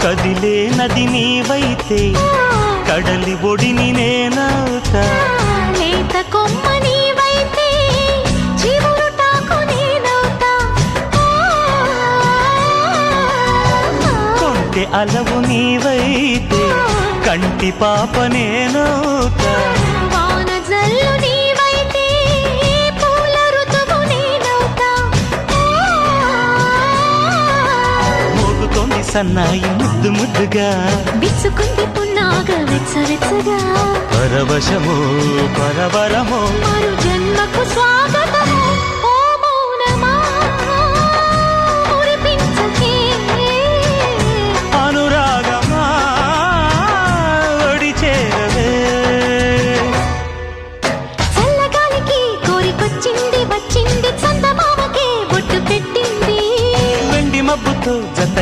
కదిలే నది నీవైతే కడలి ఒడిని నేనవుతా. లేత కొమ్మ నీవైతే చివురుటాకు నేనవుతా. కొంటె అలవు నీవైతే కంటి పాప నేనవుతా. వాన జల్లు నీవైతే పూల ఋతువు నేనవుతా. మోగుతోంది సన్నాయి ముద్దు ముద్దుగా, విసుకుంది పున్నాగ వెచ్చవెచ్చగా. పరవశము పరవరము మరు జన్మకు స్వాగతము. ఓ మౌనమా మురిపించకే. అనురాగమా ఒడి చేరవే. చల్లగాలికి కోరికొచ్చింది వచ్చింది చందమామకే బొట్టు పెట్టింది. వెండి మబ్బుతో జత